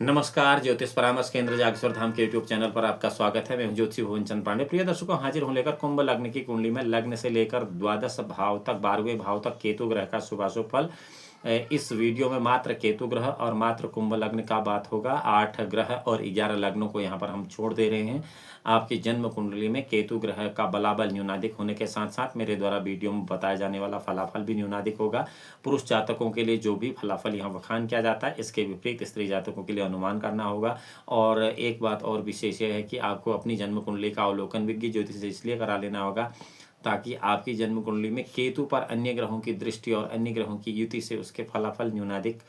नमस्कार, ज्योतिष परामर्श केंद्र जागेश्वर धाम के यूट्यूब चैनल पर आपका स्वागत है। मैं हूं ज्योतिषी भुवन चंद पांडे। प्रिय दर्शकों, हाजिर हूं लेकर कुंभ लग्न की कुंडली में लग्न से लेकर द्वादश भाव तक 12वें भाव तक केतु ग्रह का शुभाशुभ फल। इस वीडियो में मात्र केतु ग्रह और मात्र कुंभ लग्न का बात होगा। 8 ग्रह और 11 लग्नों को यहाँ पर हम छोड़ दे रहे हैं। आपकी जन्म कुंडली में केतु ग्रह का बलाबल न्यूनाधिक होने के साथ साथ मेरे द्वारा वीडियो में बताया जाने वाला फलाफल भी न्यूनाधिक होगा। पुरुष जातकों के लिए जो भी फलाफल यहाँ बखान किया जाता है, इसके विपरीत स्त्री जातकों के लिए अनुमान करना होगा। और एक बात और विशेष है कि आपको अपनी जन्म कुंडली का अवलोकन विज्ञ ज्योतिष से इसलिए करा लेना होगा ताकि आपकी जन्म कुंडली में केतु पर अन्य ग्रहों की दृष्टि और अन्य ग्रहों की युति से उसके फलाफल न्यूनाधिक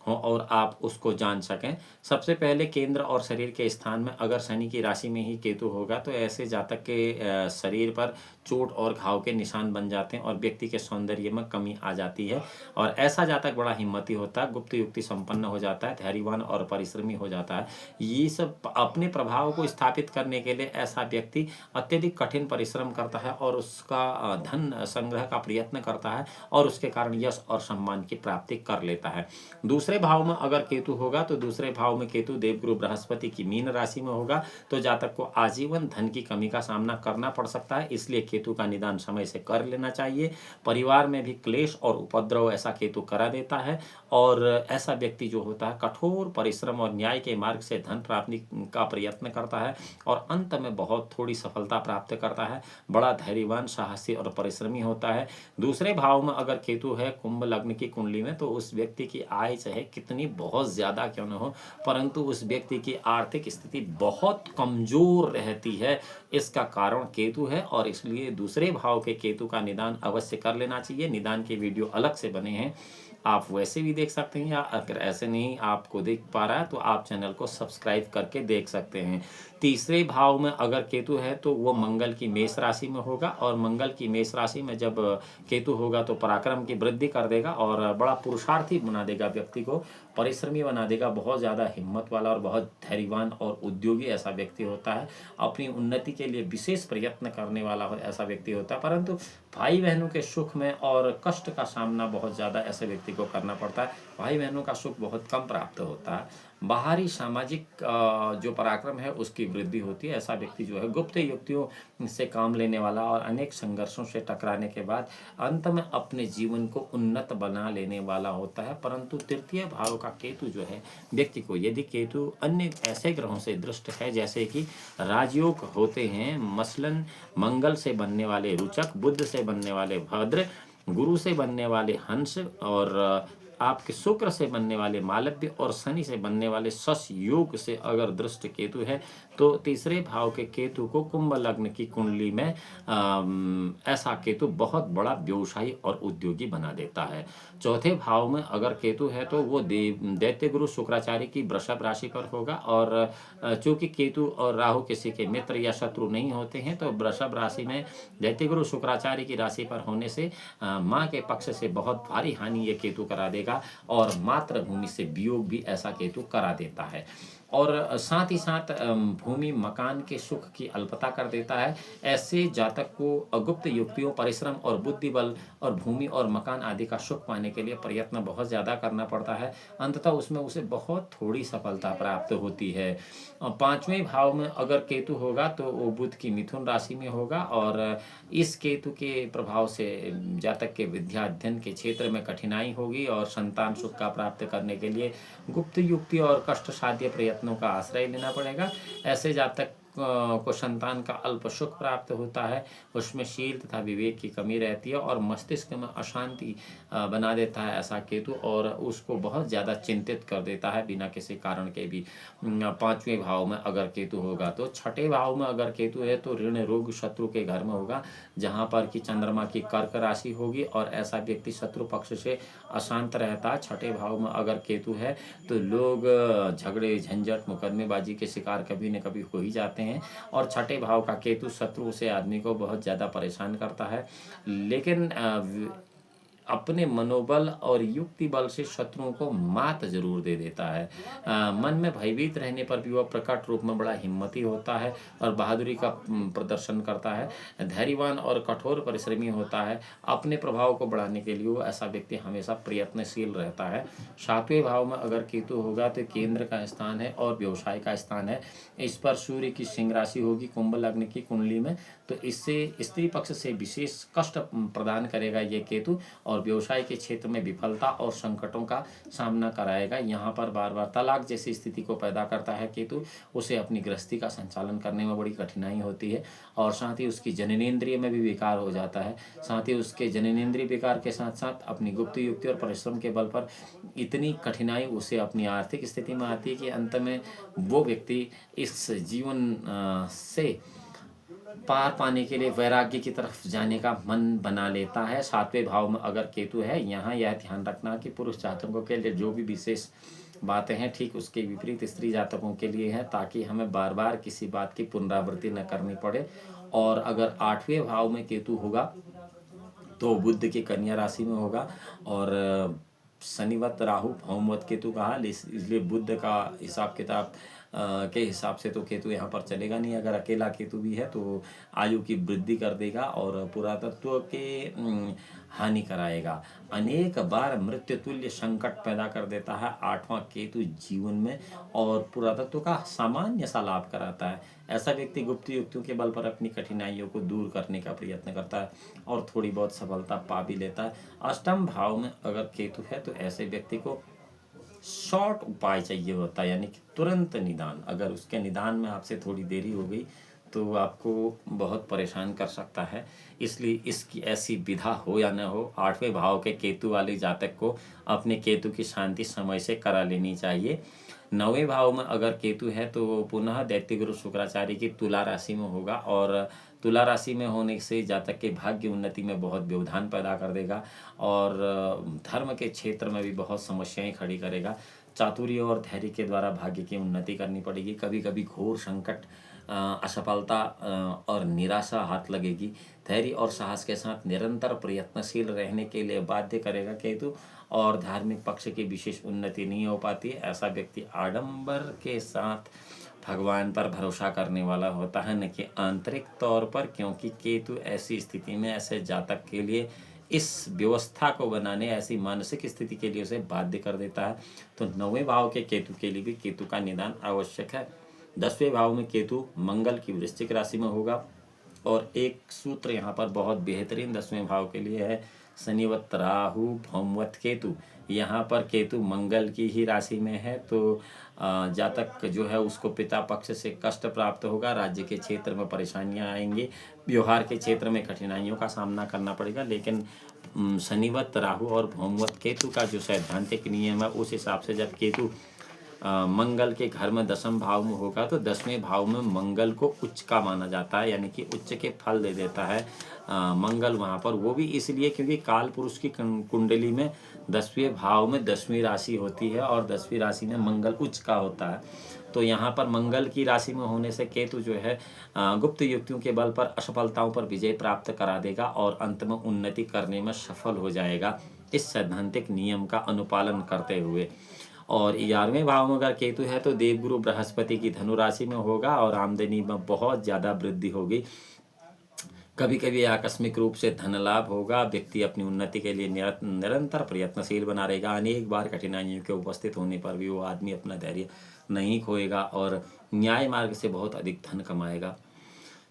हो और आप उसको जान सकें। सबसे पहले केंद्र और शरीर के स्थान में अगर शनि की राशि में ही केतु होगा तो ऐसे जातक के शरीर पर चोट और घाव के निशान बन जाते हैं और व्यक्ति के सौंदर्य में कमी आ जाती है। और ऐसा जातक बड़ा हिम्मती होता है, गुप्त युक्ति संपन्न हो जाता है, धैर्यवान और परिश्रमी हो जाता है। ये सब अपने प्रभाव को स्थापित करने के लिए ऐसा व्यक्ति अत्यधिक कठिन परिश्रम करता है और उसका धन संग्रह का प्रयत्न करता है और उसके कारण यश और सम्मान की प्राप्ति कर लेता है। दूसरे भाव में अगर केतु होगा तो दूसरे भाव में केतु देवगुरु बृहस्पति की मीन राशि में होगा तो जातक को आजीवन धन की कमी का सामना करना पड़ सकता है। इसलिए केतु का निदान समय से कर लेना चाहिए। परिवार में भी क्लेश और उपद्रव ऐसा केतु करा देता है और ऐसा व्यक्ति जो होता है कठोर परिश्रम और न्याय के मार्ग से धन प्राप्ति का प्रयत्न करता है और अंत में बहुत थोड़ी सफलता प्राप्त करता है। बड़ा धैर्यवान, साहसी और परिश्रमी होता है। दूसरे भाव में अगर केतु है कुंभ लग्न की कुंडली में तो उस व्यक्ति की आय चाहे कितनी बहुत ज्यादा क्यों न हो, परंतु उस व्यक्ति की आर्थिक स्थिति बहुत कमजोर रहती है। इसका कारण केतु है और इसलिए दूसरे भाव के केतु का निदान अवश्य कर लेना चाहिए। निदान के वीडियो अलग से बने हैं, आप वैसे भी देख सकते हैं, या अगर ऐसे नहीं आपको देख पा रहा है तो आप चैनल को सब्सक्राइब करके देख सकते हैं। तीसरे भाव में अगर केतु है तो वो मंगल की मेष राशि में होगा और मंगल की मेष राशि में जब केतु होगा तो पराक्रम की वृद्धि कर देगा और बड़ा पुरुषार्थी बना देगा व्यक्ति को, परिश्रमी बना देगा। बहुत ज़्यादा हिम्मत वाला और बहुत धैर्यवान और उद्योगी ऐसा व्यक्ति होता है। अपनी उन्नति के लिए विशेष प्रयत्न करने वाला ऐसा व्यक्ति होता है, परंतु भाई बहनों के सुख में और कष्ट का सामना बहुत ज़्यादा ऐसे व्यक्ति को करना पड़ता है। भाई बहनों का सुख बहुत कम प्राप्त होता है। बाहरी सामाजिक जो पराक्रम है उसकी वृद्धि होती है। ऐसा व्यक्ति जो है गुप्त युक्तियों से काम लेने वाला और अनेक संघर्षों से टकराने के बाद अंत में अपने जीवन को उन्नत बना लेने वाला होता है। परंतु तृतीय भाव का केतु जो है व्यक्ति को, यदि केतु अन्य ऐसे ग्रहों से दृष्ट है जैसे कि राजयोग होते हैं, मसलन मंगल से बनने वाले रुचक, बुध से बनने वाले भद्र, गुरु से बनने वाले हंस और आपके शुक्र से बनने वाले मालव्य और शनि से बनने वाले शश योग से अगर दृष्ट केतु है तो तीसरे भाव के केतु को कुंभ लग्न की कुंडली में ऐसा केतु बहुत बड़ा व्यवसायी और उद्योगी बना देता है। चौथे भाव में अगर केतु है तो वो दैत्य गुरु शुक्राचार्य की वृषभ राशि पर होगा और चूंकि केतु और राहु किसी के मित्र या शत्रु नहीं होते हैं तो वृषभ राशि में दैत्य गुरु शुक्राचार्य की राशि पर होने से माँ के पक्ष से बहुत भारी हानि ये केतु करा देगा और मातृभूमि से वियोग भी ऐसा केतु करा देता है। और साथ ही साथ भूमि मकान के सुख की अल्पता कर देता है। ऐसे जातक को अगुप्त युक्तियों, परिश्रम और बुद्धि बल और भूमि और मकान आदि का सुख पाने के लिए प्रयत्न बहुत ज़्यादा करना पड़ता है। अंततः उसमें उसे बहुत थोड़ी सफलता प्राप्त होती है। पांचवें भाव में अगर केतु होगा तो वो बुध की मिथुन राशि में होगा और इस केतु के प्रभाव से जातक के विद्या अध्ययन के क्षेत्र में कठिनाई होगी और संतान सुख का प्राप्त करने के लिए गुप्त युक्ति और कष्ट साध्य प्रयत्नों का आश्रय लेना पड़ेगा। ऐसे जातक को संतान का अल्प सुख प्राप्त होता है, उसमें शील तथा विवेक की कमी रहती है और मस्तिष्क में अशांति बना देता है ऐसा केतु और उसको बहुत ज़्यादा चिंतित कर देता है बिना किसी कारण के भी। पांचवें भाव में अगर केतु होगा तो छठे भाव में अगर केतु है तो ऋण रोग शत्रु के घर में होगा जहाँ पर कि चंद्रमा की कर्क राशि होगी और ऐसा व्यक्ति शत्रु पक्ष से अशांत रहता है। छठे भाव में अगर केतु है तो लोग झगड़े, झंझट, मुकदमेबाजी के शिकार कभी न कभी हो ही जाते हैं और छठे भाव का केतु शत्रु से आदमी को बहुत ज़्यादा परेशान करता है। लेकिन अपने मनोबल और युक्ति बल से शत्रुओं को मात जरूर दे देता है। मन में भयभीत रहने पर भी वह प्रकट रूप में बड़ा हिम्मती होता है और बहादुरी का प्रदर्शन करता है। धैर्यवान और कठोर परिश्रमी होता है। अपने प्रभाव को बढ़ाने के लिए वो ऐसा व्यक्ति हमेशा प्रयत्नशील रहता है। 7वें भाव में अगर केतु होगा तो केंद्र का स्थान है और व्यवसाय का स्थान है। इस पर सूर्य की सिंह राशि होगी कुंभ लग्न की कुंडली में, तो इससे स्त्री पक्ष से विशेष कष्ट प्रदान करेगा ये केतु और व्यवसाय के क्षेत्र में विफलता और संकटों का सामना कराएगा। यहाँ पर बार बार तलाक जैसी स्थिति को पैदा करता है केतु। उसे अपनी गृहस्थी का संचालन करने में बड़ी कठिनाई होती है और साथ ही उसकी जननेंद्रिय में भी विकार हो जाता है। साथ ही उसके जननेंद्रिय विकार के साथ साथ अपनी गुप्त युक्ति और परिश्रम के बल पर इतनी कठिनाई उसे अपनी आर्थिक स्थिति में आती है कि अंत में वो व्यक्ति इस जीवन से पार पाने के लिए वैराग्य की तरफ जाने का मन बना लेता है। 7वें भाव में अगर केतु है, यहाँ यह ध्यान रखना कि पुरुष जातकों के लिए जो भी विशेष बातें हैं ठीक उसके विपरीत स्त्री जातकों के लिए है, ताकि हमें बार बार किसी बात की पुनरावृत्ति न करनी पड़े। और अगर 8वें भाव में केतु होगा तो बुध की कन्या राशि में होगा और शनिवत राहु भौमवत केतु कहा, इसलिए बुध का हिसाब किताब के हिसाब से तो केतु यहाँ पर चलेगा नहीं। अगर अकेला केतु भी है तो आयु की वृद्धि कर देगा और पुरातत्व के हानि कराएगा। अनेक बार मृत्यु तुल्य संकट पैदा कर देता है 8वां केतु जीवन में और पुरातत्व का सामान्य सा लाभ कराता है। ऐसा व्यक्ति गुप्त युक्तियों के बल पर अपनी कठिनाइयों को दूर करने का प्रयत्न करता है और थोड़ी बहुत सफलता पा भी लेता है। 8वें भाव में अगर केतु है तो ऐसे व्यक्ति को शॉर्ट उपाय चाहिए होता है, यानी कि तुरंत निदान। अगर उसके निदान में आपसे थोड़ी देरी हो गई तो आपको बहुत परेशान कर सकता है। इसलिए इसकी ऐसी विधा हो या न हो, 8वें भाव के केतु वाले जातक को अपने केतु की शांति समय से करा लेनी चाहिए। 9वें भाव में अगर केतु है तो पुनः दैत्य गुरु शुक्राचार्य की तुला राशि में होगा और तुला राशि में होने से जातक के भाग्य उन्नति में बहुत व्यवधान पैदा कर देगा और धर्म के क्षेत्र में भी बहुत समस्याएं खड़ी करेगा। चातुर्य और धैर्य के द्वारा भाग्य की उन्नति करनी पड़ेगी। कभी कभी घोर संकट, असफलता और निराशा हाथ लगेगी। धैर्य और साहस के साथ निरंतर प्रयत्नशील रहने के लिए बाध्य करेगा केतु और धार्मिक पक्ष की विशेष उन्नति नहीं हो पाती है। ऐसा व्यक्ति आडंबर के साथ भगवान पर भरोसा करने वाला होता है, न कि आंतरिक तौर पर, क्योंकि केतु ऐसी स्थिति में ऐसे जातक के लिए इस व्यवस्था को बनाने, ऐसी मानसिक स्थिति के लिए उसे बाध्य कर देता है। तो 9वें भाव के केतु के लिए भी केतु का निदान आवश्यक है। 10वें भाव में केतु मंगल की वृश्चिक राशि में होगा और एक सूत्र यहाँ पर बहुत बेहतरीन 10वें भाव के लिए है, शनिवत राहु भौमवत केतु। यहाँ पर केतु मंगल की ही राशि में है तो जातक जो है उसको पिता पक्ष से कष्ट प्राप्त होगा, राज्य के क्षेत्र में परेशानियां आएंगी, व्यवहार के क्षेत्र में कठिनाइयों का सामना करना पड़ेगा। लेकिन शनिवत राहु और भौमवत केतु का जो सैद्धांतिक नियम है उस हिसाब से जब केतु मंगल के घर में 10वें भाव में होगा तो 10वें भाव में मंगल को उच्च का माना जाता है, यानी कि उच्च के फल दे देता है मंगल वहाँ पर। वो भी इसलिए क्योंकि काल पुरुष की कुंडली में 10वें भाव में 10वीं राशि होती है और 10वीं राशि में मंगल उच्च का होता है। तो यहाँ पर मंगल की राशि में होने से केतु जो है गुप्त युक्तियों के बल पर असफलताओं पर विजय प्राप्त करा देगा और अंत में उन्नति करने में सफल हो जाएगा, इस सैद्धांतिक नियम का अनुपालन करते हुए। और 11वें भाव में अगर केतु है तो देवगुरु बृहस्पति की धनु राशि में होगा और आमदनी में बहुत ज़्यादा वृद्धि होगी। कभी कभी आकस्मिक रूप से धन लाभ होगा। व्यक्ति अपनी उन्नति के लिए निरंतर प्रयत्नशील बना रहेगा। अनेक बार कठिनाइयों के उपस्थित होने पर भी वो आदमी अपना धैर्य नहीं खोएगा और न्याय मार्ग से बहुत अधिक धन कमाएगा,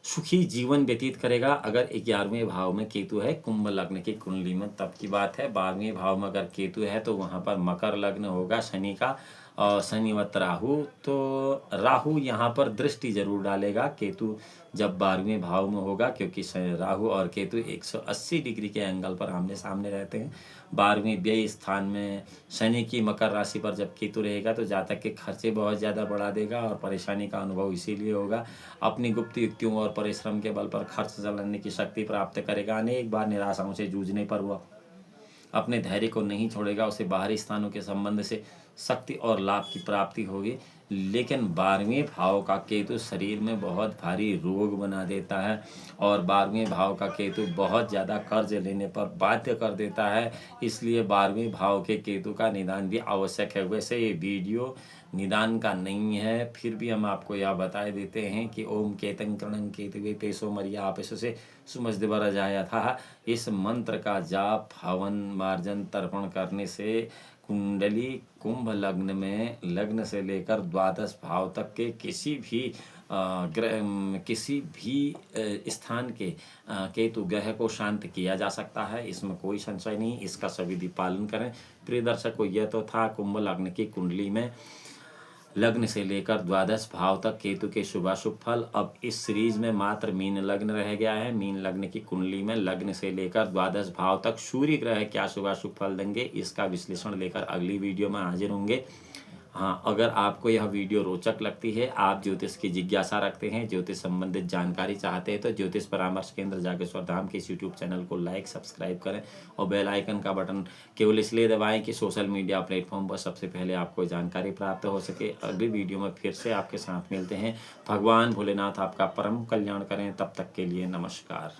सुखी जीवन व्यतीत करेगा। अगर 11वें भाव में केतु है कुंभ लग्न की कुंडली में तब की बात है। 12वें भाव में अगर केतु है तो वहाँ पर मकर लग्न होगा शनि का और शनिवत राहु, तो राहु यहाँ पर दृष्टि जरूर डालेगा केतु जब 12वें भाव में होगा, क्योंकि राहु और केतु 180 डिग्री के एंगल पर आमने सामने रहते हैं। 12वें व्यय स्थान में शनि की मकर राशि पर जब केतु रहेगा तो जातक के खर्चे बहुत ज़्यादा बढ़ा देगा और परेशानी का अनुभव इसीलिए होगा। अपनी गुप्त युक्तियों और परिश्रम के बल पर खर्च चलाने की शक्ति प्राप्त करेगा। अनेक बार निराशाओं से जूझने पर वह अपने धैर्य को नहीं छोड़ेगा। उसे बाहरी स्थानों के संबंध से शक्ति और लाभ की प्राप्ति होगी। लेकिन 12वें भाव का केतु शरीर में बहुत भारी रोग बना देता है और 12वें भाव का केतु बहुत ज़्यादा कर्ज लेने पर बाध्य कर देता है। इसलिए 12वें भाव के केतु का निदान भी आवश्यक है। वैसे ये वीडियो निदान का नहीं है, फिर भी हम आपको यह बता देते हैं कि ओम केतं कृणं केतवे पेशो मरिया आपेशो से सुमस्दिवर जाया था। इस मंत्र का जाप हवन मार्जन तर्पण करने से कुंडली कुंभ लग्न में लग्न से लेकर द्वादश भाव तक के किसी भी किसी भी स्थान के केतु ग्रह को शांत किया जा सकता है। इसमें कोई संशय नहीं, इसका सविधि पालन करें। प्रिय दर्शकों, यह तो था कुंभ लग्न की कुंडली में लग्न से लेकर द्वादश भाव तक केतु के शुभाशुभ फल। अब इस सीरीज में मात्र मीन लग्न रह गया है। मीन लग्न की कुंडली में लग्न से लेकर द्वादश भाव तक सूर्य ग्रह क्या शुभाशुभ फल देंगे, इसका विश्लेषण लेकर अगली वीडियो में हाजिर होंगे। हाँ, अगर आपको यह वीडियो रोचक लगती है, आप ज्योतिष की जिज्ञासा रखते हैं, ज्योतिष संबंधित जानकारी चाहते हैं, तो ज्योतिष परामर्श केंद्र जागेश्वर धाम के इस यूट्यूब चैनल को लाइक सब्सक्राइब करें और बेल आइकन का बटन केवल इसलिए दबाएं कि सोशल मीडिया प्लेटफॉर्म पर सबसे पहले आपको जानकारी प्राप्त हो सके। अगली वीडियो में फिर से आपके साथ मिलते हैं। भगवान भोलेनाथ आपका परम कल्याण करें। तब तक के लिए नमस्कार।